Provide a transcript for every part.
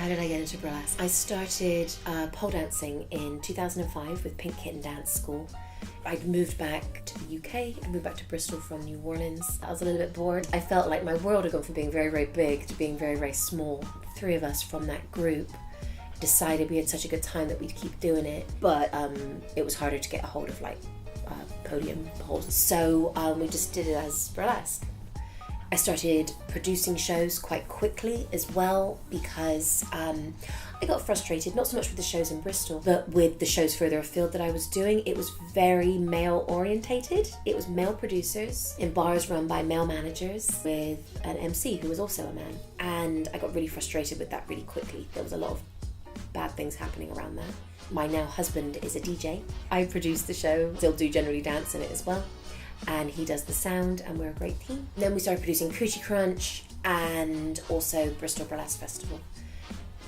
How did I get into burlesque? I started pole dancing in 2005 with Pink Kitten Dance School. I'd moved back to the UK. I moved back to Bristol from New Orleans. I was a little bit bored. I felt like my world had gone from being very, very big to being very, very small. 3 of us from that group decided we had such a good time that we'd keep doing it, but it was harder to get a hold of podium poles. So we just did it as burlesque. I started producing shows quite quickly as well because I got frustrated, not so much with the shows in Bristol, but with the shows further afield that I was doing. It was very male orientated. It was male producers in bars run by male managers with an MC who was also a man. And I got really frustrated with that really quickly. There was a lot of bad things happening around that. My now husband is a DJ. I produce the show, still do generally dance in it as well. And he does the sound, and we're a great team. Then we started producing Coochie Crunch and also Bristol Burlesque Festival.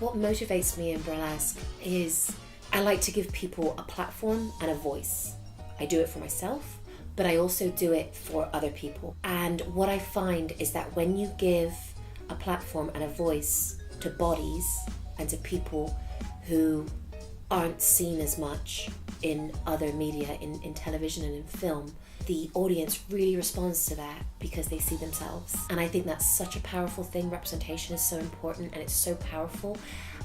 What motivates me in burlesque is I like to give people a platform and a voice. I do it for myself, but I also do it for other people. And what I find is that when you give a platform and a voice to bodies and to people who aren't seen as much in other media, in television and in film, the audience really responds to that because they see themselves. And I think that's such a powerful thing. Representation is so important and it's so powerful.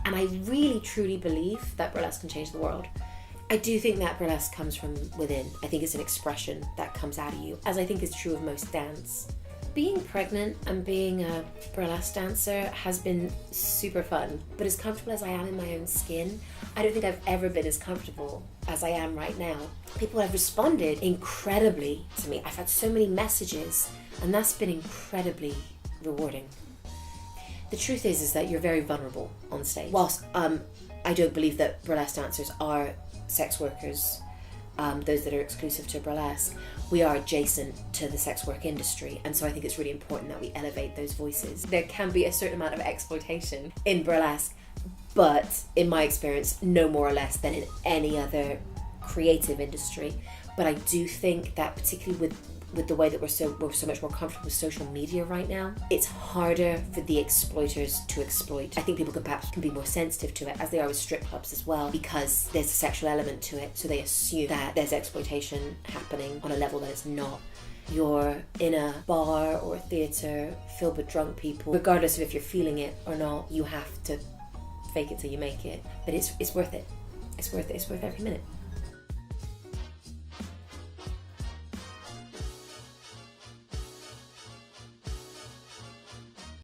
And I really truly believe that burlesque can change the world. I do think that burlesque comes from within. I think it's an expression that comes out of you, as I think is true of most dance. Being pregnant and being a burlesque dancer has been super fun, but as comfortable as I am in my own skin, I don't think I've ever been as comfortable as I am right now. People have responded incredibly to me. I've had so many messages, and that's been incredibly rewarding. The truth is that you're very vulnerable on stage. Whilst I don't believe that burlesque dancers are sex workers, those that are exclusive to burlesque, we are adjacent to the sex work industry, and so I think it's really important that we elevate those voices. There can be a certain amount of exploitation in burlesque, but in my experience, no more or less than in any other creative industry. But I do think that particularly with the way that we're so much more comfortable with social media right now, it's harder for the exploiters to exploit. I think people can be more sensitive to it, as they are with strip clubs as well, because there's a sexual element to it, so they assume that there's exploitation happening on a level that it's not. You're in a bar or a theatre filled with drunk people. Regardless of if you're feeling it or not, you have to fake it till you make it. But it's worth it. It's worth it. It's worth every minute.